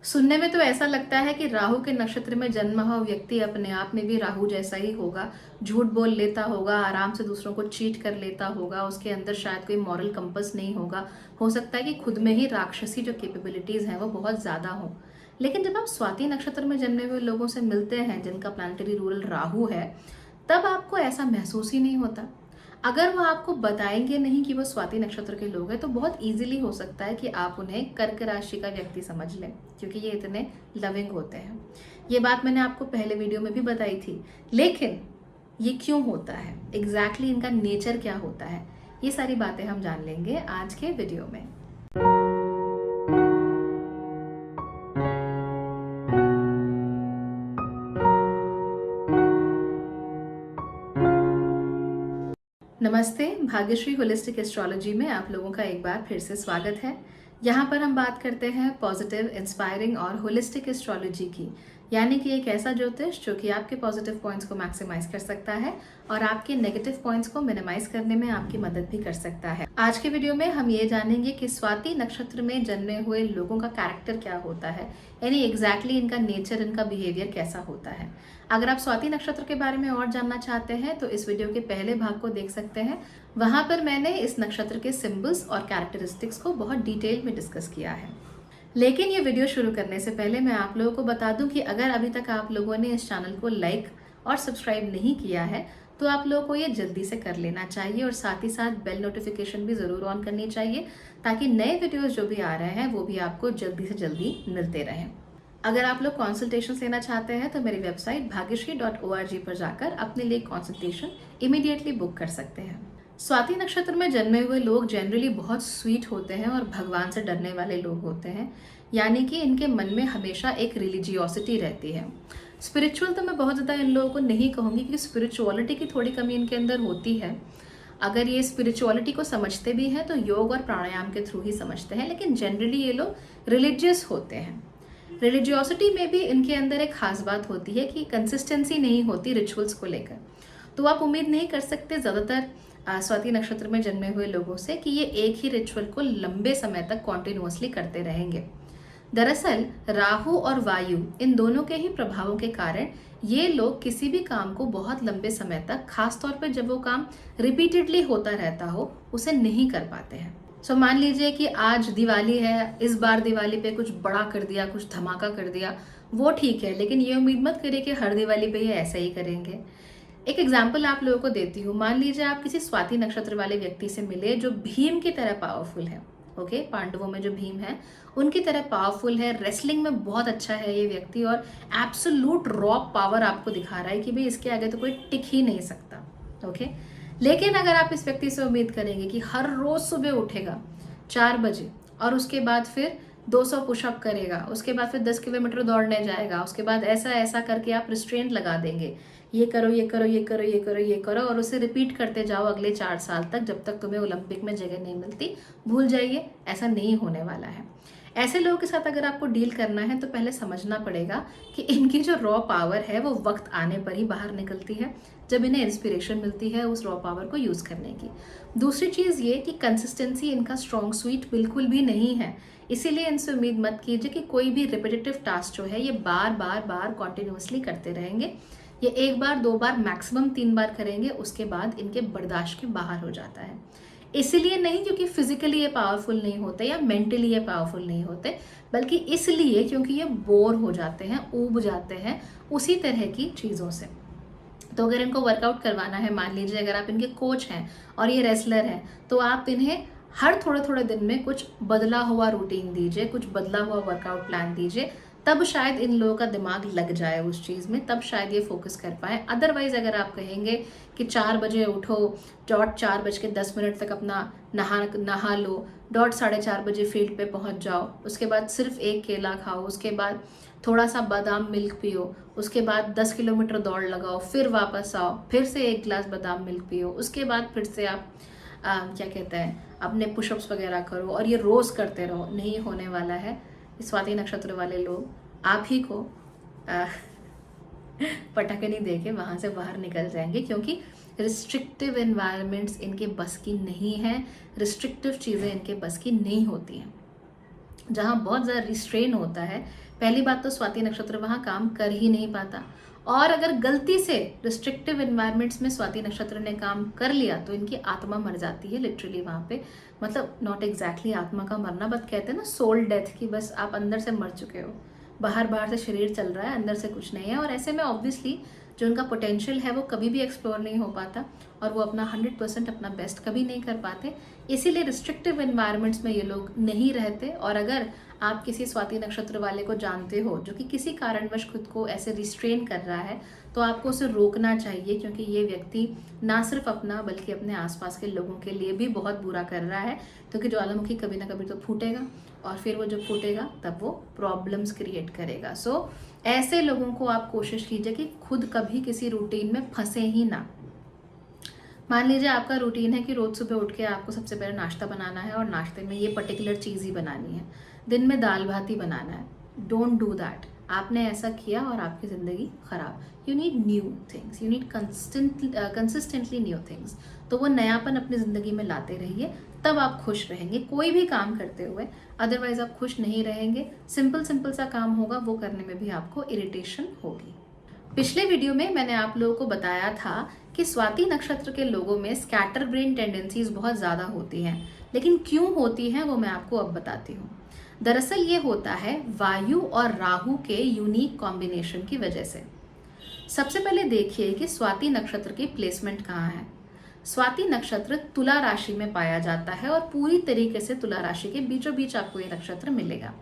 सुनने में तो ऐसा लगता है कि राहु के नक्षत्र में जन्मा हुआ व्यक्ति अपने आप में भी राहु जैसा ही होगा। झूठ बोल लेता होगा, आराम से दूसरों को चीट कर लेता होगा, उसके अंदर शायद कोई मॉरल कंपस नहीं होगा। हो सकता है कि खुद में ही राक्षसी जो कैपेबिलिटीज हैं वो बहुत ज्यादा हो। लेकिन जब आप स्वाति नक्षत्र में जन्मे हुए लोगों से मिलते हैं जिनका प्लानिटरी रूलर राहु है, तब आपको ऐसा महसूस ही नहीं होता। अगर वो आपको बताएंगे नहीं कि वो स्वाति नक्षत्र के लोग हैं, तो बहुत इजीली हो सकता है कि आप उन्हें कर्क राशि का व्यक्ति समझ लें, क्योंकि ये इतने लविंग होते हैं। ये बात मैंने आपको पहले वीडियो में भी बताई थी। लेकिन ये क्यों होता है, एग्जैक्टली इनका नेचर क्या होता है, ये सारी बातें हम जान लेंगे आज के वीडियो में। नमस्ते, भाग्यश्री होलिस्टिक एस्ट्रोलॉजी में आप लोगों का एक बार फिर से स्वागत है। यहाँ पर हम बात करते हैं पॉजिटिव, इंस्पायरिंग और होलिस्टिक एस्ट्रोलॉजी की, यानी कि एक ऐसा ज्योतिष जो कि आपके पॉजिटिव पॉइंट्स को मैक्सिमाइज कर सकता है और आपके नेगेटिव पॉइंट्स को मिनिमाइज करने में आपकी मदद भी कर सकता है। आज के वीडियो में हम ये जानेंगे कि स्वाति नक्षत्र में जन्मे हुए लोगों का कैरेक्टर क्या होता है, यानी एग्जैक्टली इनका नेचर, इनका बिहेवियर कैसा होता है। अगर आप स्वाति नक्षत्र के बारे में और जानना चाहते हैं तो इस वीडियो के पहले भाग को देख सकते हैं। वहां पर मैंने इस नक्षत्र के सिंबल्स और कैरेक्टरिस्टिक्स को बहुत डिटेल में डिस्कस किया है। लेकिन ये वीडियो शुरू करने से पहले मैं आप लोगों को बता दूं कि अगर अभी तक आप लोगों ने इस चैनल को लाइक और सब्सक्राइब नहीं किया है तो आप लोगों को ये जल्दी से कर लेना चाहिए और साथ ही साथ बेल नोटिफिकेशन भी जरूर ऑन करनी चाहिए, ताकि नए वीडियोस जो भी आ रहे हैं वो भी आपको जल्दी से जल्दी मिलते रहें। अगर आप लोग कंसल्टेशन लेना चाहते हैं तो मेरी वेबसाइट bhagyashree.org पर जाकर अपने लिए कंसल्टेशन इमीडिएटली बुक कर सकते हैं। स्वाति नक्षत्र में जन्मे हुए लोग जनरली बहुत स्वीट होते हैं और भगवान से डरने वाले लोग होते हैं, यानी कि इनके मन में हमेशा एक रिलीजियोसिटी रहती है। स्पिरिचुअल तो मैं बहुत ज़्यादा इन लोगों को नहीं कहूँगी, क्योंकि स्पिरिचुअलिटी की थोड़ी कमी इनके अंदर होती है। अगर ये स्पिरिचुअलिटी को समझते भी हैं तो योग और प्राणायाम के थ्रू ही समझते हैं, लेकिन जनरली ये लोग रिलीजियस होते हैं। रिलीजियोसिटी में भी इनके अंदर एक खास बात होती है कि कंसिस्टेंसी नहीं होती रिचुअल्स को लेकर। तो आप उम्मीद नहीं कर सकते ज़्यादातर स्वाति नक्षत्र में जन्मे हुए लोगों से कि ये एक ही रिचुअल को लंबे समय तक कॉन्टिन्यूअसली करते रहेंगे। दरअसल राहु और वायु इन दोनों के ही प्रभावों के कारण ये लोग किसी भी काम को बहुत लंबे समय तक, खासतौर पर जब वो काम रिपीटेडली होता रहता हो, उसे नहीं कर पाते हैं। मान लीजिए कि आज दिवाली है, इस बार दिवाली पे कुछ बड़ा कर दिया, कुछ धमाका कर दिया, वो ठीक है, लेकिन ये उम्मीद मत करिए कि हर दिवाली पे ये ऐसा ही करेंगे। एक एग्जाम्पल आप लोगों को देती हूँ। मान लीजिए आप किसी स्वाति नक्षत्र वाले व्यक्ति से मिले जो भीम की तरह पावरफुल है। ओके, पांडवों में जो भीम है उनकी तरह पावरफुल है, रेसलिंग में बहुत अच्छा है ये व्यक्ति और एब्सोल्यूट रॉ पावर आपको दिखा रहा है कि भाई इसके आगे तो कोई टिक ही नहीं सकता। ओके, लेकिन अगर आप इस व्यक्ति से उम्मीद करेंगे कि हर रोज सुबह उठेगा 4 बजे और उसके बाद फिर 200 पुशअप करेगा, उसके बाद फिर 10 किलोमीटर दौड़ने जाएगा, उसके बाद ऐसा ऐसा करके आप रिस्ट्रेंट लगा देंगे, ये करो ये करो ये करो ये करो ये करो, और उसे रिपीट करते जाओ अगले 4 साल तक, जब तक तुम्हें ओलंपिक में जगह नहीं मिलती, भूल जाइए, ऐसा नहीं होने वाला है। ऐसे लोगों के साथ अगर आपको डील करना है तो पहले समझना पड़ेगा कि इनकी जो रॉ पावर है वो वक्त आने पर ही बाहर निकलती है, जब इन्हें इंस्पिरेशन मिलती है उस रॉ पावर को यूज करने की। दूसरी चीज ये कि कंसिस्टेंसी इनका स्ट्रॉन्ग स्वीट बिल्कुल भी नहीं है, इसीलिए इनसे उम्मीद मत कीजिए कि कोई भी रिपीटेटिव टास्क जो है ये बार बार बार कॉन्टिन्यूसली करते रहेंगे। ये एक बार 2 बार मैक्सिमम 3 बार करेंगे, उसके बाद इनके बर्दाश्त के बाहर हो जाता है। इसीलिए नहीं क्योंकि फिजिकली ये पावरफुल नहीं होते या मेंटली ये पावरफुल नहीं होते, बल्कि इसलिए क्योंकि ये बोर हो जाते हैं, ऊब जाते हैं उसी तरह की चीज़ों से। तो अगर इनको वर्कआउट करवाना है, मान लीजिए अगर आप इनके कोच हैं और ये रेसलर हैं, तो आप इन्हें हर थोड़े थोड़े दिन में कुछ बदला हुआ रूटीन दीजिए, कुछ बदला हुआ वर्कआउट प्लान दीजिए, तब शायद इन लोगों का दिमाग लग जाए उस चीज़ में, तब शायद ये फोकस कर पाए। अदरवाइज अगर आप कहेंगे कि 4 बजे उठो, डॉट 4:10 तक अपना नहा लो, डॉट 4:30 बजे फील्ड पे पहुंच जाओ, उसके बाद सिर्फ एक केला खाओ, उसके बाद थोड़ा सा बादाम मिल्क पियो, उसके बाद 10 किलोमीटर दौड़ लगाओ, फिर वापस आओ, फिर से 1 गिलास बादाम मिल्क पियो, उसके बाद फिर से आप क्या कहते हैं अपने पुशअप्स वगैरह करो, और ये रोज़ करते रहो, नहीं होने वाला है। स्वाति नक्षत्र वाले लोग आप ही को पटकनी दे के वहाँ से बाहर निकल जाएंगे, क्योंकि रिस्ट्रिक्टिव एनवायरनमेंट्स इनके बस की नहीं है, रिस्ट्रिक्टिव चीज़ें इनके बस की नहीं होती हैं। जहाँ बहुत ज़्यादा रिस्ट्रेन होता है, पहली बात तो स्वाति नक्षत्र वहाँ काम कर ही नहीं पाता, और अगर गलती से रिस्ट्रिक्टिव एनवायरनमेंट्स में स्वाति नक्षत्र ने काम कर लिया तो इनकी आत्मा मर जाती है लिटरली वहाँ पे। मतलब नॉट एग्जैक्टली आत्मा का मरना, बट कहते हैं ना सोल डेथ, की बस आप अंदर से मर चुके हो, बाहर से शरीर चल रहा है, अंदर से कुछ नहीं है। और ऐसे में ऑब्वियसली जो उनका पोटेंशियल है वो कभी भी एक्सप्लोर नहीं हो पाता, और वो अपना 100% अपना बेस्ट कभी नहीं कर पाते। इसीलिए रिस्ट्रिक्टिव एनवायरनमेंट्स में ये लोग नहीं रहते। और अगर आप किसी स्वाति नक्षत्र वाले को जानते हो जो कि किसी कारणवश खुद को ऐसे रिस्ट्रेन कर रहा है, तो आपको उसे रोकना चाहिए, क्योंकि ये व्यक्ति ना सिर्फ अपना बल्कि अपने आसपास के लोगों के लिए भी बहुत बुरा कर रहा है। क्योंकि ज्वालामुखी कभी ना कभी तो फूटेगा, और फिर वो जब फूटेगा तब वो प्रॉब्लम्स क्रिएट करेगा। सो ऐसे लोगों को आप कोशिश कीजिए कि खुद कभी किसी रूटीन में फंसे ही ना। मान लीजिए आपका रूटीन है कि रोज सुबह उठ के आपको सबसे पहले नाश्ता बनाना है, और नाश्ते में ये पर्टिकुलर चीज़ ही बनानी है, दिन में दाल भात ही बनाना है। Don't do that. आपने ऐसा किया और आपकी ज़िंदगी खराब। You need new things, you need consistently new things. तो वो नयापन अपनी ज़िंदगी में लाते रहिए, तब आप खुश रहेंगे कोई भी काम करते हुए। अदरवाइज आप खुश नहीं रहेंगे। सिंपल सा काम होगा, वो करने में भी आपको इरिटेशन होगी। पिछले वीडियो में मैंने आप लोगों को बताया था कि स्वाति नक्षत्र के लोगों में स्कैटर ब्रेन टेंडेंसीज बहुत ज़्यादा होती हैं, लेकिन क्यों होती हैं वो मैं आपको अब बताती हूँ। दरअसल ये होता है वायु और राहु के यूनिक कॉम्बिनेशन की वजह से। सबसे पहले देखिए कि स्वाति नक्षत्र की प्लेसमेंट कहाँ है। स्वाति नक्षत्र तुला राशि में पाया जाता है, और पूरी तरीके से तुला राशि के बीचों बीच आपको ये नक्षत्र मिलेगा।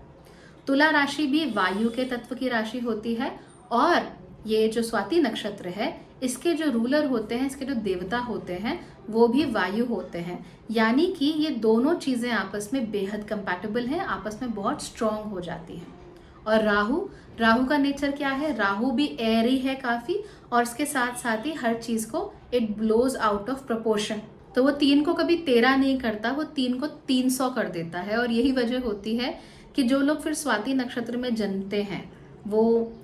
तुला राशि भी वायु के तत्व की राशि होती है, और ये जो स्वाति नक्षत्र है इसके जो रूलर होते हैं, इसके जो देवता होते हैं वो भी वायु होते हैं। यानी कि ये दोनों चीज़ें आपस में बेहद कंपैटिबल हैं, आपस में बहुत स्ट्रॉन्ग हो जाती हैं। और राहु का नेचर क्या है? राहु भी एयरी है काफ़ी, और इसके साथ साथ ही हर चीज़ को it blows out of proportion. तो वो 3 को कभी 13 नहीं करता, वो 3 को 300 कर देता है। और यही वजह होती है कि जो लोग फिर स्वाति नक्षत्र में जन्मते हैं वो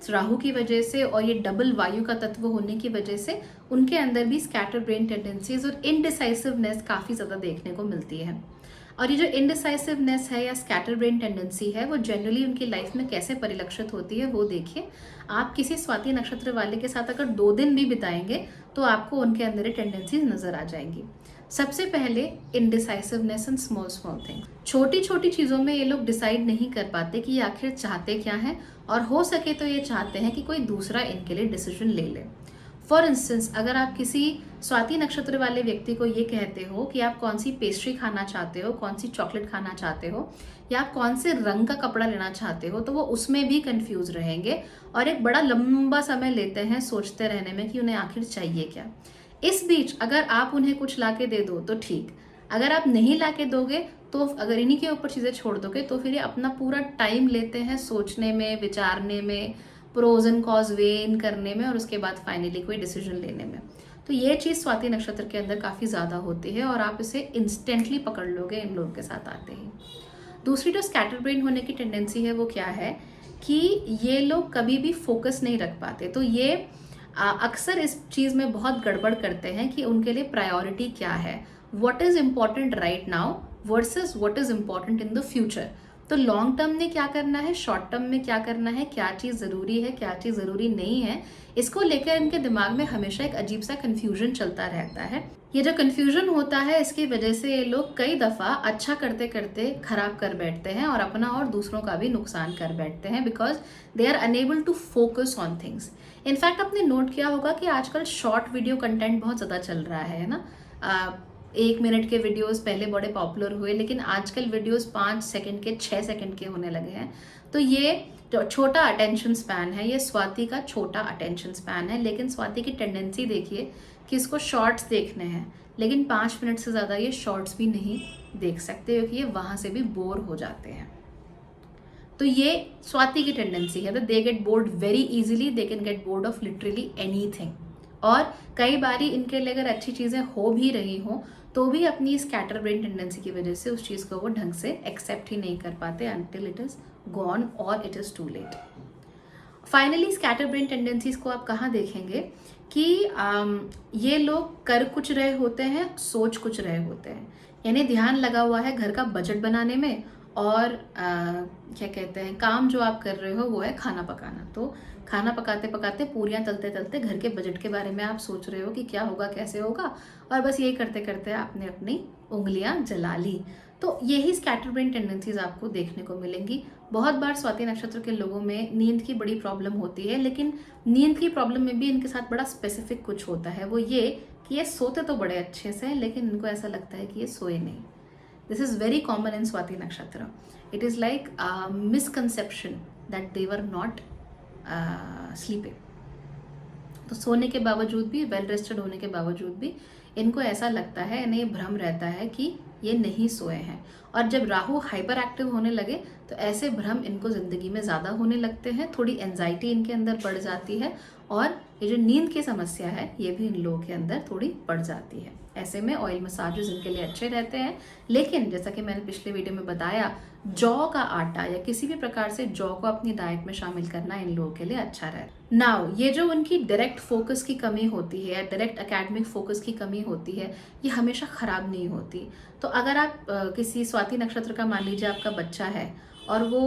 राहु की वजह से और ये डबल वायु का तत्व होने की वजह से उनके अंदर भी स्कैटर ब्रेन टेंडेंसीज और इनडिसाइसिवनेस काफ़ी ज़्यादा देखने को मिलती है। और ये जो इनडिसाइसिवनेस है या स्कैटर ब्रेन टेंडेंसी है वो जनरली उनकी लाइफ में कैसे परिलक्षित होती है वो देखिए। आप किसी स्वाति नक्षत्र वाले के साथ अगर 2 दिन भी बिताएंगे तो आपको उनके अंदर ये टेंडेंसीज नजर आ जाएंगी। सबसे पहले इनडिसाइसिवनेस एंड स्मॉल थिंग्स। छोटी छोटी चीज़ों में ये लोग डिसाइड नहीं कर पाते कि ये आखिर चाहते क्या हैं, और हो सके तो ये चाहते हैं कि कोई दूसरा इनके लिए डिसीजन ले ले। फॉर इंस्टेंस, अगर आप किसी स्वाति नक्षत्र वाले व्यक्ति को ये कहते हो कि आप कौन सी पेस्ट्री खाना चाहते हो, कौन सी चॉकलेट खाना चाहते हो, या आप कौन से रंग का कपड़ा लेना चाहते हो, तो वो उसमें भी कंफ्यूज रहेंगे और एक बड़ा लंबा समय लेते हैं सोचते रहने में कि उन्हें आखिर चाहिए क्या। इस बीच अगर आप उन्हें कुछ ला के दे दो तो ठीक, अगर आप नहीं ला के दोगे तो अगर इन्हीं के ऊपर चीज़ें छोड़ दोगे तो फिर ये अपना पूरा टाइम लेते हैं सोचने में, विचारने में, प्रोज एंड कॉज वे इन करने में, और उसके बाद फाइनली कोई डिसीजन लेने में। तो ये चीज़ स्वाति नक्षत्र के अंदर काफ़ी ज़्यादा होती है और आप इसे इंस्टेंटली पकड़ लोगे इन लोगों के साथ आते ही। दूसरी जो स्कैटर ब्रेन होने की टेंडेंसी है वो क्या है कि ये लोग कभी भी फोकस नहीं रख पाते। तो ये अक्सर इस चीज़ में बहुत गड़बड़ करते हैं कि उनके लिए प्रायोरिटी क्या है, what is important right now versus what is important in the future. तो लॉन्ग टर्म में क्या करना है, शॉर्ट टर्म में क्या करना है, क्या चीज़ ज़रूरी है, क्या चीज़ ज़रूरी नहीं है, इसको लेकर इनके दिमाग में हमेशा एक अजीब सा कन्फ्यूजन चलता रहता है। ये जो कन्फ्यूजन होता है इसकी वजह से ये लोग कई दफ़ा अच्छा करते करते खराब कर बैठते हैं और अपना और दूसरों का भी नुकसान कर बैठते हैं, because they are unable to focus on things. In fact आपने नोट किया होगा कि आजकल शॉर्ट वीडियो कंटेंट बहुत ज़्यादा चल रहा है ना। 1 मिनट के वीडियोस पहले बड़े पॉपुलर हुए, लेकिन आजकल वीडियोस 5 सेकंड के, 6 सेकंड के होने लगे हैं। तो ये जो छोटा अटेंशन स्पैन है, ये स्वाति का छोटा अटेंशन स्पैन है। लेकिन स्वाति की टेंडेंसी देखिए कि इसको शॉर्ट्स देखने हैं, लेकिन 5 मिनट से ज़्यादा ये शॉर्ट्स भी नहीं देख सकते क्योंकि ये वहाँ से भी बोर हो जाते हैं। तो ये स्वाति की टेंडेंसी है, they get bored very easily, they can get bored of literally anything. और कई बारी इनके लिए अगर अच्छी चीज़ें हो भी रही हों तो भी अपनी स्कैटर ब्रेन टेंडेंसी की वजह से उस चीज़ को वो ढंग से एक्सेप्ट ही नहीं कर पाते until it is gone or it is too late। Finally scatter brain tendencies को आप कहाँ देखेंगे कि ये लोग कर कुछ रहे होते हैं, सोच कुछ रहे होते हैं। यानी ध्यान लगा हुआ है घर का बजट बनाने में और क्या कहते हैं, काम जो आप कर रहे हो वो है खाना पकाना। तो खाना पकाते पकाते, पूरियाँ तलते तलते घर के बजट के बारे में आप सोच रहे हो कि क्या होगा, कैसे होगा, और बस यही करते करते आपने अपनी उंगलियां जला ली। तो यही स्कैटर ब्रेन टेंडेंसीज आपको देखने को मिलेंगी। बहुत बार स्वाति नक्षत्र के लोगों में नींद की बड़ी प्रॉब्लम होती है, लेकिन नींद की प्रॉब्लम में भी इनके साथ बड़ा स्पेसिफिक कुछ होता है। वो ये कि ये सोते तो बड़े अच्छे से हैं, लेकिन इनको ऐसा लगता है कि ये सोए नहीं। This is very common in Swati nakshatra. It is like misconception that they were not sleeping. तो सोने के बावजूद भी, वेल रेस्टेड होने के बावजूद भी इनको ऐसा लगता है, इन्हें भ्रम रहता है कि ये नहीं सोए हैं। और जब राहु हाइपर एक्टिव होने लगे तो ऐसे भ्रम इनको जिंदगी में ज़्यादा होने लगते हैं, थोड़ी एंजाइटी इनके अंदर बढ़ जाती है, और ये जो नींद की समस्या है ये भी इन लोगों के अंदर थोड़ी बढ़ जाती है। ऐसे में ऑयल मसाजेस इनके लिए अच्छे रहते हैं, लेकिन जैसा कि मैंने पिछले वीडियो में बताया, जौ का आटा या किसी भी प्रकार से जौ को अपनी डाइट में शामिल करना इन लोगों के लिए अच्छा रहता है। नाउ ये जो उनकी डायरेक्ट फोकस की कमी होती है, डायरेक्ट एकेडमिक फोकस की कमी होती है, ये हमेशा खराब नहीं होती। तो अगर आप किसी स्वाति नक्षत्र का, मान लीजिए आपका बच्चा है और वो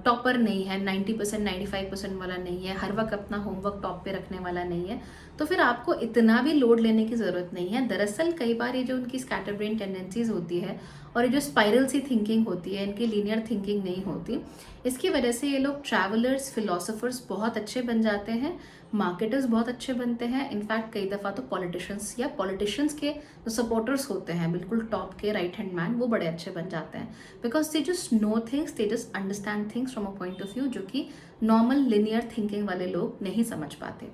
टॉपर नहीं है, 90% 95% वाला नहीं है, हर वक्त अपना होमवर्क टॉप पे रखने वाला नहीं है, तो फिर आपको इतना भी लोड लेने की ज़रूरत नहीं है। दरअसल कई बार ये जो उनकी स्कैटर ब्रेन टेंडेंसीज होती है और ये जो स्पाइरल सी थिंकिंग होती है, इनकी लीनियर थिंकिंग नहीं होती, इसकी वजह से ये लोग ट्रैवलर्स, फिलोसोफर्स बहुत अच्छे बन जाते हैं, मार्केटर्स बहुत अच्छे बनते हैं। इनफैक्ट कई दफ़ा तो पॉलिटिशियंस या पॉलिटिशियंस के जो सपोर्टर्स होते हैं, बिल्कुल टॉप के राइट हैंड मैन, वो बड़े अच्छे बन जाते हैं। Because they just know things, they just understand things from a point of view जो कि नॉर्मल लिनियर थिंकिंग वाले लोग नहीं समझ पाते।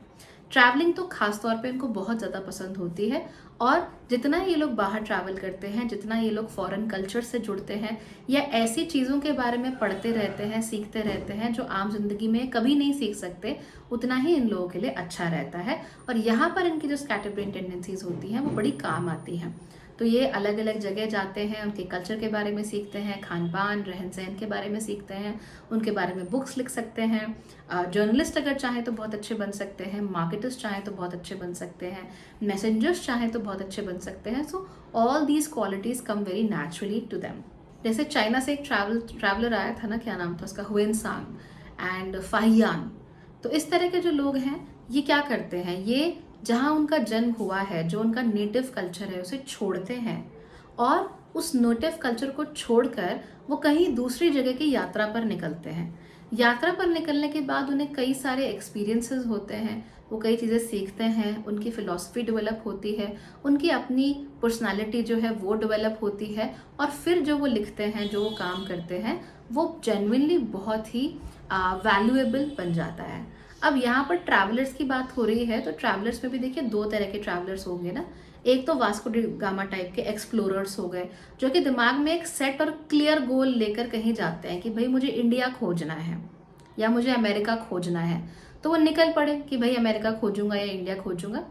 ट्रैवलिंग तो खास तौर पे इनको बहुत ज़्यादा पसंद होती है, और जितना ये लोग बाहर ट्रैवल करते हैं, जितना ये लोग फॉरेन कल्चर से जुड़ते हैं या ऐसी चीज़ों के बारे में पढ़ते रहते हैं, सीखते रहते हैं जो आम जिंदगी में कभी नहीं सीख सकते, उतना ही इन लोगों के लिए अच्छा रहता है। और यहाँ पर इनकी जो स्कैटर ब्रेन टेंडेंसीज होती हैं वो बड़ी काम आती हैं। तो ये अलग अलग जगह जाते हैं, उनके कल्चर के बारे में सीखते हैं, खान पान, रहन सहन के बारे में सीखते हैं, उनके बारे में बुक्स लिख सकते हैं। जर्नलिस्ट अगर चाहें तो बहुत अच्छे बन सकते हैं, मार्केटर्स चाहें तो बहुत अच्छे बन सकते हैं, मैसेंजर्स चाहें तो बहुत अच्छे बन सकते हैं। So all these qualities come very naturally to them. जैसे चाइना से एक ट्रैवलर आया था ना, क्या नाम था उसका, हुएनसांग एंड फाहियान। तो इस तरह के जो लोग हैं ये क्या करते हैं, ये जहाँ उनका जन्म हुआ है, जो उनका नेटिव कल्चर है, उसे छोड़ते हैं और उस नेटिव कल्चर को छोड़कर वो कहीं दूसरी जगह की यात्रा पर निकलते हैं। यात्रा पर निकलने के बाद उन्हें कई सारे एक्सपीरियंसेस होते हैं, वो कई चीज़ें सीखते हैं, उनकी फ़िलॉसफी डेवलप होती है, उनकी अपनी पर्सनालिटी जो है वो डेवलप होती है, और फिर जो वो लिखते हैं, जो वो काम करते हैं, वो जेन्युइनली बहुत ही वैल्यूएबल बन जाता है। अब यहाँ पर ट्रैवलर्स की बात हो रही है, तो ट्रैवलर्स में भी देखिए दो तरह के ट्रैवलर्स होंगे ना। एक तो वास्को डी गामा टाइप के एक्सप्लोरर्स हो गए, जो कि दिमाग में एक सेट और क्लियर गोल लेकर कहीं जाते हैं कि भाई मुझे इंडिया खोजना है या मुझे अमेरिका खोजना है, तो वो निकल पड़े कि भाई अमेरिका खोजूंगा या इंडिया खोजूंगा।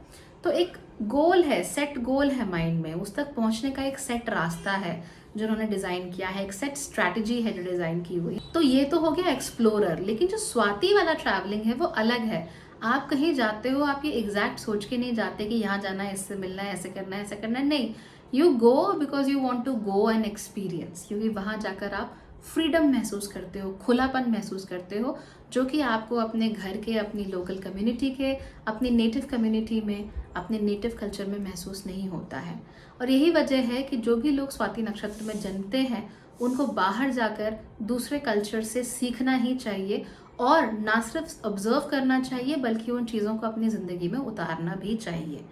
तो एक गोल है, सेट गोल है माइंड में, उस तक पहुंचने का एक सेट रास्ता है जो उन्होंने डिज़ाइन किया है, एक सेट स्ट्रैटेजी है जो डिज़ाइन की हुई। तो ये तो हो गया एक्सप्लोरर। लेकिन जो स्वाति वाला ट्रैवलिंग है वो अलग है। आप कहीं जाते हो, आप ये एग्जैक्ट सोच के नहीं जाते कि यहाँ जाना है, इससे मिलना है, ऐसे करना है, ऐसे करना है, नहीं। You go because you want to go and experience, क्योंकि वहाँ जाकर आप फ्रीडम महसूस करते हो, खुलापन महसूस करते हो, जो कि आपको अपने घर के, अपनी लोकल कम्युनिटी के, अपनी नेटिव कम्युनिटी में, अपने नेटिव कल्चर में महसूस नहीं होता है। और यही वजह है कि जो भी लोग स्वाति नक्षत्र में जन्मते हैं उनको बाहर जाकर दूसरे कल्चर से सीखना ही चाहिए, और ना सिर्फ ऑब्जर्व करना चाहिए बल्कि उन चीज़ों को अपनी ज़िंदगी में उतारना भी चाहिए।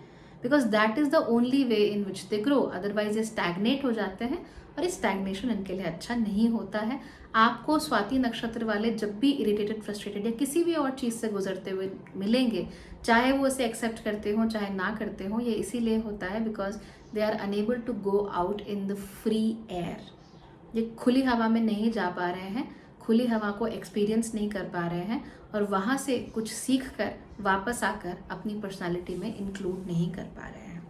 Because that is the only way in which they grow. Otherwise ये स्टैग्नेट हो जाते हैं, और इस स्टैग्नेशन इनके लिए अच्छा नहीं होता है। आपको स्वाति नक्षत्र वाले जब भी इरिटेटेड, फ्रस्ट्रेटेड या किसी भी और चीज़ से गुजरते हुए मिलेंगे, चाहे वो इसे एक्सेप्ट करते हो चाहे ना करते हो, ये इसीलिए होता है because they are unable to go out in the free air. ये खुली हवा में नहीं जा पा रहे हैं, खुली हवा को एक्सपीरियंस नहीं कर पा रहे हैं, और वहाँ से कुछ सीख कर वापस आकर अपनी पर्सनालिटी में इंक्लूड नहीं कर पा रहे हैं।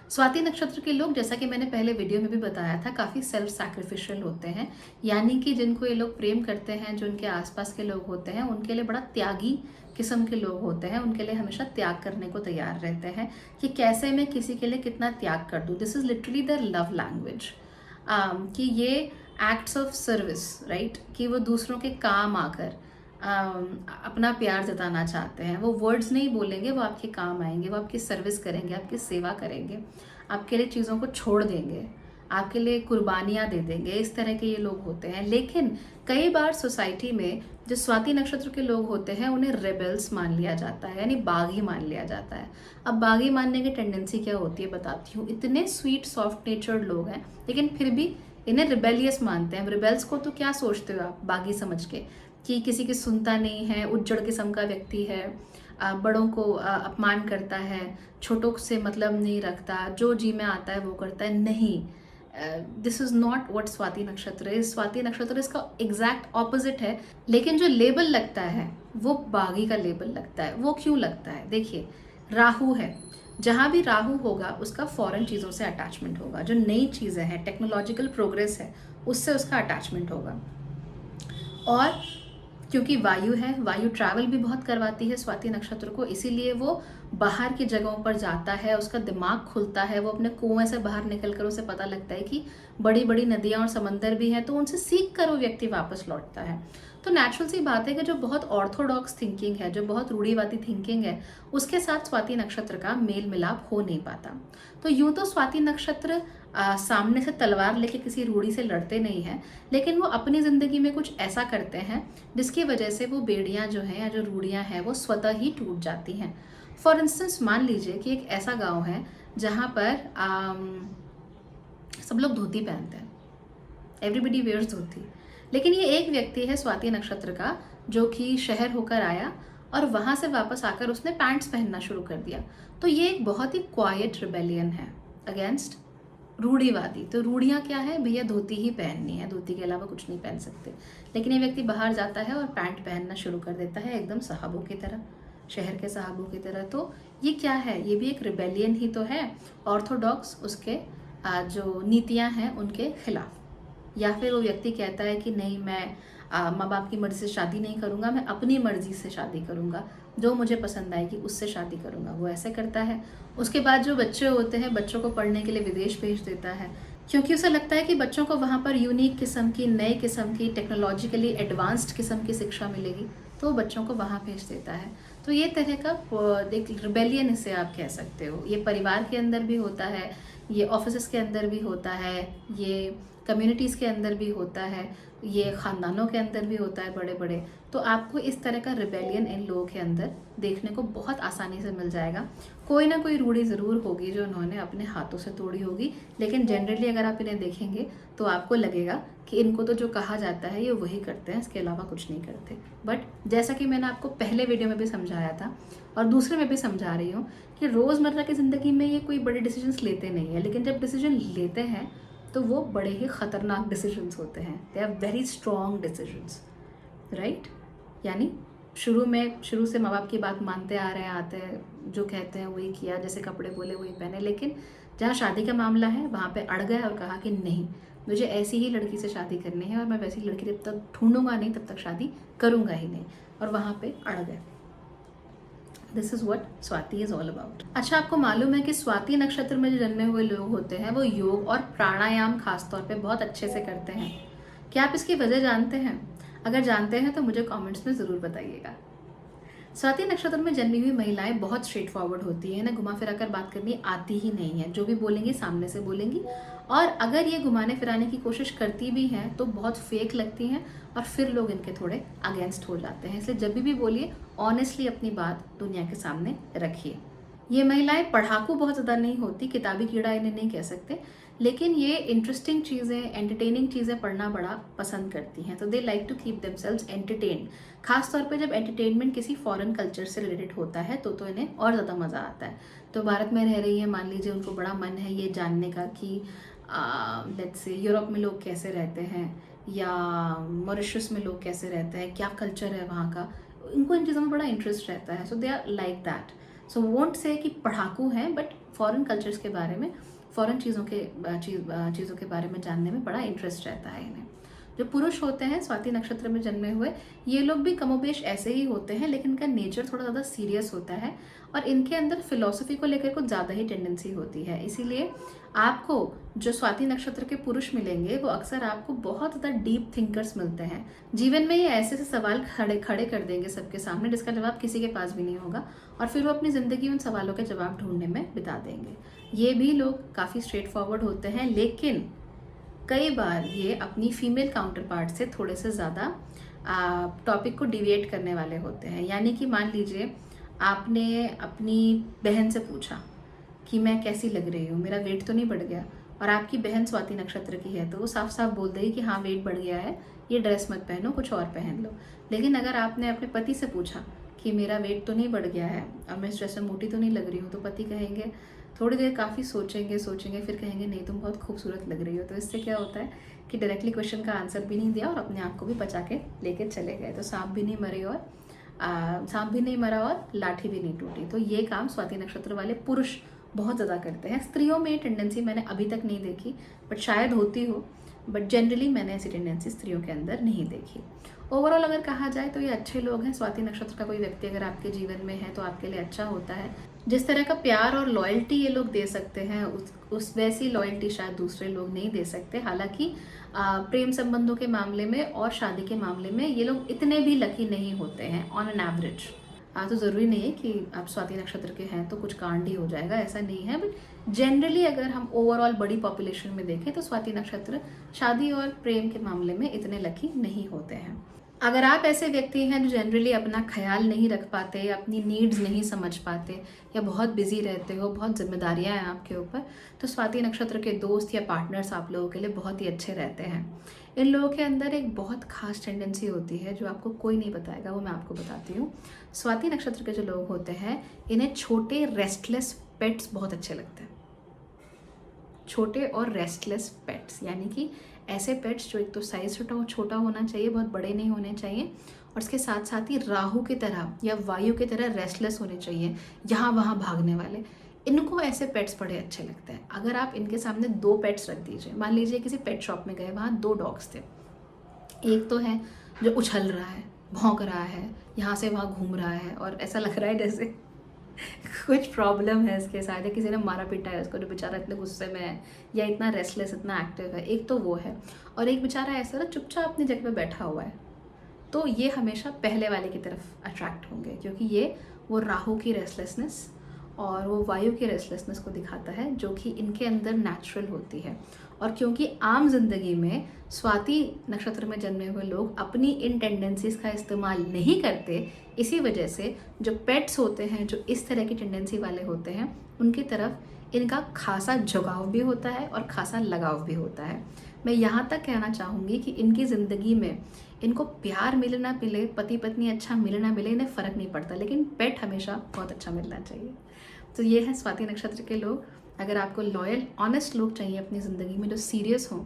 स्वाति नक्षत्र के लोग, जैसा कि मैंने पहले वीडियो में भी बताया था, काफ़ी सेल्फ सैक्रिफिशियल होते हैं। यानी कि जिनको ये लोग प्रेम करते हैं, जो उनके आसपास के लोग होते हैं, उनके लिए बड़ा त्यागी किस्म के लोग होते हैं। उनके लिए हमेशा त्याग करने को तैयार रहते हैं कि कैसे मैं किसी के लिए कितना त्याग कर दूँ। This is literally their love language. कि ये एक्ट्स ऑफ सर्विस, राइट, कि वो दूसरों के काम आकर अपना प्यार जताना चाहते हैं। वो वर्ड्स नहीं बोलेंगे, वो आपके काम आएंगे, वो आपकी सर्विस करेंगे, आपकी सेवा करेंगे, आपके लिए चीज़ों को छोड़ देंगे, आपके लिए कुर्बानियाँ दे देंगे। इस तरह के ये लोग होते हैं। लेकिन कई बार सोसाइटी में जो स्वाति नक्षत्र के लोग होते हैं उन्हें रेबल्स मान लिया जाता है, यानी बागी मान लिया जाता है। अब बागी मानने की टेंडेंसी क्या होती है बताती हूँ। इतने स्वीट सॉफ्ट नेचर्ड लोग हैं लेकिन फिर भी इन्हें रिबेलियस मानते हैं। रिबेल्स को तो क्या सोचते हो आप बागी समझ के, कि किसी की सुनता नहीं है, उज्जड़ किस्म का व्यक्ति है, बड़ों को अपमान करता है, छोटों से मतलब नहीं रखता, जो जी में आता है वो करता है। नहीं, this is not what Swati नक्षत्र है। स्वाति नक्षत्र इसका एग्जैक्ट ऑपोजिट है। लेकिन जो लेबल लगता है वो बागी का लेबल लगता है। वो क्यों लगता है? देखिए, राहु है, जहाँ भी राहु होगा उसका फॉरेन चीज़ों से अटैचमेंट होगा। जो नई चीज़ें हैं, टेक्नोलॉजिकल प्रोग्रेस है, उससे उसका अटैचमेंट होगा। और क्योंकि वायु है, वायु ट्रैवल भी बहुत करवाती है स्वाति नक्षत्र को, इसीलिए वो बाहर की जगहों पर जाता है, उसका दिमाग खुलता है, वो अपने कुएं से बाहर निकल कर उसे पता लगता है कि बड़ी बड़ी नदियाँ और समंदर भी हैं, तो उनसे सीख कर वो व्यक्ति वापस लौटता है। तो नेचुरल सी बात है कि जो बहुत ऑर्थोडॉक्स थिंकिंग है, जो बहुत रूढ़िवादी थिंकिंग है, उसके साथ स्वाति नक्षत्र का मेल मिलाप हो नहीं पाता। तो यूं तो स्वाति नक्षत्र सामने से तलवार लेके किसी रूढ़ी से लड़ते नहीं हैं, लेकिन वो अपनी ज़िंदगी में कुछ ऐसा करते हैं जिसकी वजह से वो बेड़ियाँ जो हैं या जो रूढ़ियाँ हैं वो स्वतः ही टूट जाती हैं। फॉर इंस्टेंस मान लीजिए कि एक ऐसा गांव है जहाँ पर सब लोग धोती पहनते हैं, एवरीबडी वेयर्स धोती, लेकिन ये एक व्यक्ति है स्वाति नक्षत्र का जो कि शहर होकर आया और वहाँ से वापस आकर उसने पैंट्स पहनना शुरू कर दिया। तो ये एक बहुत ही क्वाइट रिबेलियन है अगेंस्ट रूढ़िवादी। तो रूढ़ियाँ क्या है भैया? धोती ही पहननी है, धोती के अलावा कुछ नहीं पहन सकते। लेकिन ये व्यक्ति बाहर जाता है और पैंट पहनना शुरू कर देता है, एकदम साहबों की तरह, शहर के साहबों की तरह। तो ये क्या है? ये भी एक रिबेलियन ही तो है, ऑर्थोडॉक्स उसके जो नीतियाँ हैं उनके खिलाफ। या फिर वो व्यक्ति कहता है कि नहीं, मैं माँ बाप की मर्जी से शादी नहीं करूँगा, मैं अपनी मर्जी से शादी करूँगा, जो मुझे पसंद आएगी उससे शादी करूँगा। वो ऐसे करता है। उसके बाद जो बच्चे होते हैं, बच्चों को पढ़ने के लिए विदेश भेज देता है, क्योंकि उसे लगता है कि बच्चों को वहाँ पर यूनिक किस्म की, नए किस्म की, टेक्नोलॉजिकली एडवांस्ड किस्म की शिक्षा मिलेगी, तो वो बच्चों को वहाँ भेज देता है। तो ये तरह का एक रिबेलियन इसे आप कह सकते हो। ये परिवार के अंदर भी होता है, ये ऑफिस के अंदर भी होता है, ये कम्युनिटीज़ के अंदर भी होता है, ये ख़ानदानों के अंदर भी होता है बड़े बड़े। तो आपको इस तरह का रिबेलियन इन लोगों के अंदर देखने को बहुत आसानी से मिल जाएगा। कोई ना कोई रूढ़ी ज़रूर होगी जो उन्होंने अपने हाथों से तोड़ी होगी, लेकिन जनरली अगर आप इन्हें देखेंगे तो आपको लगेगा कि इनको तो जो कहा जाता है ये वही करते हैं, इसके अलावा कुछ नहीं करते। बट जैसा कि मैंने आपको पहले वीडियो में भी समझाया था और दूसरे में भी समझा रही हूँ कि रोज़मर्रा की ज़िंदगी में ये कोई बड़े डिसीजंस लेते नहीं है, लेकिन जब डिसीजन लेते हैं तो वो बड़े ही ख़तरनाक डिसीजंस होते हैं। They are very strong decisions, right. यानी शुरू से माँ बाप की बात मानते आ रहे हैं, आते हैं, जो कहते हैं वही किया, जैसे कपड़े बोले वही पहने। लेकिन जहाँ शादी का मामला है वहाँ पे अड़ गए और कहा कि नहीं, मुझे ऐसी ही लड़की से शादी करनी है और मैं वैसी लड़की जब तक ढूंढूंगा नहीं तब तक शादी करूँगा ही नहीं, और वहाँ पे अड़ गए। This is what Swati is all about. अच्छा, आपको मालूम है कि स्वाति नक्षत्र में जो जन्मे हुए लोग होते हैं वो योग और प्राणायाम खासतौर पे बहुत अच्छे से करते हैं। क्या आप इसकी वजह जानते हैं? अगर जानते हैं तो मुझे कमेंट्स में ज़रूर बताइएगा। स्वाति नक्षत्र में जन्मी हुई महिलाएं बहुत स्ट्रेट फॉरवर्ड होती है, इन्हें घुमा फिरा कर बात करनी आती ही नहीं है। जो भी बोलेंगी सामने से बोलेंगी, और अगर ये घुमाने फिराने की कोशिश करती भी हैं तो बहुत फेक लगती हैं और फिर लोग इनके थोड़े अगेंस्ट हो जाते हैं। इसलिए जब भी बोलिए ऑनेस्टली अपनी बात दुनिया के सामने रखिए। ये महिलाएं पढ़ाकू बहुत ज़्यादा नहीं होती, किताबी कीड़ा इन्हें नहीं कह सकते, लेकिन ये इंटरेस्टिंग चीज़ें, एंटरटेनिंग चीज़ें पढ़ना बड़ा पसंद करती हैं। तो they like to keep themselves entertained. खासतौर पे जब एंटरटेनमेंट किसी फॉरेन कल्चर से रिलेटेड होता है तो इन्हें और ज़्यादा मज़ा आता है। तो भारत में रह रही है, मान लीजिए, उनको बड़ा मन है ये जानने का कि लेट्स से यूरोप में लोग कैसे रहते हैं या मॉरिशस में लोग कैसे रहते हैं, क्या कल्चर है वहाँ का, इनको इन चीज़ों में बड़ा इंटरेस्ट रहता है। So they are like that. So won't say कि पढ़ाकू हैं, बट फॉरेन कल्चर्स के बारे में, फॉरेन चीज़ों के बारे में जानने में बड़ा इंटरेस्ट रहता है इन्हें। जो पुरुष होते हैं स्वाति नक्षत्र में जन्मे हुए, ये लोग भी कमोबेश ऐसे ही होते हैं, लेकिन इनका नेचर थोड़ा ज़्यादा सीरियस होता है और इनके अंदर फिलॉसफी को लेकर कुछ ज़्यादा ही टेंडेंसी होती है। इसीलिए आपको जो स्वाति नक्षत्र के पुरुष मिलेंगे वो अक्सर आपको बहुत ज़्यादा डीप थिंकर्स मिलते हैं। जीवन में ये ऐसे ऐसे सवाल खड़े खड़े कर देंगे सबके सामने जिसका जवाब किसी के पास भी नहीं होगा, और फिर वो अपनी ज़िंदगी उन सवालों के जवाब ढूंढने में बिता देंगे। ये भी लोग काफ़ी स्ट्रेट फॉरवर्ड होते हैं, लेकिन कई बार ये अपनी फीमेल काउंटर पार्ट से थोड़े से ज़्यादा टॉपिक को डिविएट करने वाले होते हैं। यानी कि मान लीजिए आपने अपनी बहन से पूछा कि मैं कैसी लग रही हूँ, मेरा वेट तो नहीं बढ़ गया, और आपकी बहन स्वाति नक्षत्र की है तो वो साफ साफ बोल देगी कि हाँ वेट बढ़ गया है, ये ड्रेस मत पहनो, कुछ और पहन लो। लेकिन अगर आपने अपने पति से पूछा कि मेरा वेट तो नहीं बढ़ गया है और मैं इस ड्रेस में मोटी तो नहीं लग रही हूँ, तो पति कहेंगे, थोड़ी देर काफ़ी सोचेंगे, फिर कहेंगे नहीं तुम बहुत खूबसूरत लग रही हो। तो इससे क्या होता है कि डायरेक्टली क्वेश्चन का आंसर भी नहीं दिया और अपने आप को भी बचा के लेके चले गए। तो सांप भी नहीं मरा और लाठी भी नहीं टूटी। तो ये काम स्वाति नक्षत्र वाले पुरुष बहुत ज़्यादा करते हैं। स्त्रियों में टेंडेंसी मैंने अभी तक नहीं देखी, बट शायद होती हो, बट जनरली मैंने ऐसी टेंडेंसी स्त्रियों के अंदर नहीं देखी। ओवरऑल अगर कहा जाए तो ये अच्छे लोग हैं। स्वाति नक्षत्र का कोई व्यक्ति अगर आपके जीवन में है तो आपके लिए अच्छा होता है। जिस तरह का प्यार और लॉयल्टी ये लोग दे सकते हैं उस वैसी लॉयल्टी शायद दूसरे लोग नहीं दे सकते। हालांकि प्रेम संबंधों के मामले में और शादी के मामले में ये लोग इतने भी लकी नहीं होते हैं ऑन एन एवरेज। तो ज़रूरी नहीं है कि आप स्वाति नक्षत्र के हैं तो कुछ कांड ही हो जाएगा, ऐसा नहीं है। बट जनरली अगर हम ओवरऑल बड़ी पॉपुलेशन में देखें तो स्वाति नक्षत्र शादी और प्रेम के मामले में इतने लकी नहीं होते हैं। अगर आप ऐसे व्यक्ति हैं जो जनरली अपना ख्याल नहीं रख पाते, अपनी नीड्स नहीं समझ पाते, या बहुत बिजी रहते हो, बहुत जिम्मेदारियां हैं आपके ऊपर, तो स्वाति नक्षत्र के दोस्त या पार्टनर्स आप लोगों के लिए बहुत ही अच्छे रहते हैं। इन लोगों के अंदर एक बहुत खास टेंडेंसी होती है जो आपको कोई नहीं बताएगा, वो मैं आपको बताती हूँ। स्वाति नक्षत्र के जो लोग होते हैं इन्हें छोटे रेस्टलेस पेट्स बहुत अच्छे लगते हैं। छोटे और रेस्टलेस पेट्स यानी कि ऐसे पेट्स जो एक तो साइज छोटा होना चाहिए, बहुत बड़े नहीं होने चाहिए, और उसके साथ साथ ही राहु की तरह या वायु की तरह रेस्टलेस होने चाहिए, यहाँ वहाँ भागने वाले। इनको ऐसे पेट्स बड़े अच्छे लगते हैं। अगर आप इनके सामने 2 पेट्स रख दीजिए, मान लीजिए किसी पेट शॉप में गए, वहाँ 2 डॉग्स थे। एक तो है जो उछल रहा है, भौंक रहा है, यहाँ से वहाँ घूम रहा है और ऐसा लग रहा है जैसे कुछ प्रॉब्लम है इसके साथ, या किसी ने मारा पीटा है उसको, जो बेचारा इतने गुस्से में है या इतना रेस्टलेस, इतना एक्टिव है। एक तो वो है, और एक बेचारा ऐसा ना चुपचाप अपनी जगह पे बैठा हुआ है। तो ये हमेशा पहले वाले की तरफ अट्रैक्ट होंगे, क्योंकि ये वो राहु की रेस्टलेसनेस और वो वायु की रेस्टलेसनेस को दिखाता है जो कि इनके अंदर नेचुरल होती है। और क्योंकि आम जिंदगी में स्वाति नक्षत्र में जन्मे हुए लोग अपनी इन टेंडेंसीज का इस्तेमाल नहीं करते, इसी वजह से जो पेट्स होते हैं जो इस तरह की टेंडेंसी वाले होते हैं उनकी तरफ इनका खासा झुकाव भी होता है और खासा लगाव भी होता है। मैं यहाँ तक कहना चाहूँगी कि इनकी ज़िंदगी में इनको प्यार मिले ना मिले, पति पत्नी अच्छा मिले ना मिले, इन्हें फ़र्क नहीं पड़ता, लेकिन पेट हमेशा बहुत अच्छा मिलना चाहिए। तो ये है स्वाति नक्षत्र के लोग। अगर आपको लॉयल ऑनेस्ट लोग चाहिए अपनी ज़िंदगी में जो सीरियस हों,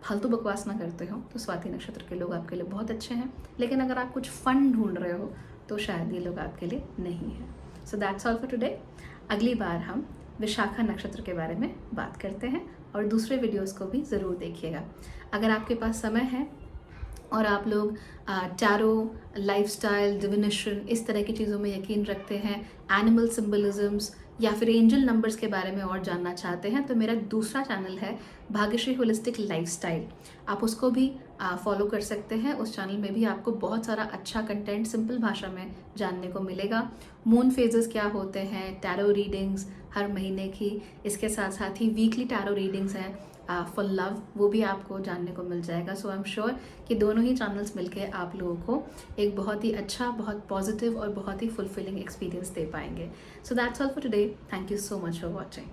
फालतू बकवास ना करते हो, तो स्वाति नक्षत्र के लोग आपके लिए बहुत अच्छे हैं। लेकिन अगर आप कुछ फन ढूंढ रहे हो तो शायद ये लोग आपके लिए नहीं है। So that's all for today. अगली बार हम विशाखा नक्षत्र के बारे में बात करते हैं, और दूसरे वीडियोस को भी ज़रूर देखिएगा। अगर आपके पास समय है और आप लोग टैरो, लाइफस्टाइल, डिविनेशन, इस तरह की चीज़ों में यकीन रखते हैं, एनिमल सिंबलिज्म्स या फिर एंजल नंबर्स के बारे में और जानना चाहते हैं, तो मेरा दूसरा चैनल है भाग्यश्री होलिस्टिक लाइफस्टाइल। आप उसको भी फॉलो कर सकते हैं। उस चैनल में भी आपको बहुत सारा अच्छा कंटेंट सिंपल भाषा में जानने को मिलेगा। मून फेजेस क्या होते हैं, टैरो रीडिंग्स हर महीने की, इसके साथ साथ ही वीकली टैरो रीडिंग्स हैं फॉर लव, वो भी आपको जानने को मिल जाएगा। सो आई एम श्योर कि दोनों ही चैनल्स मिलके आप लोगों को एक बहुत ही अच्छा, बहुत पॉजिटिव और बहुत ही फुलफिलिंग एक्सपीरियंस दे पाएंगे। So that's all for today. Thank you so much for watching.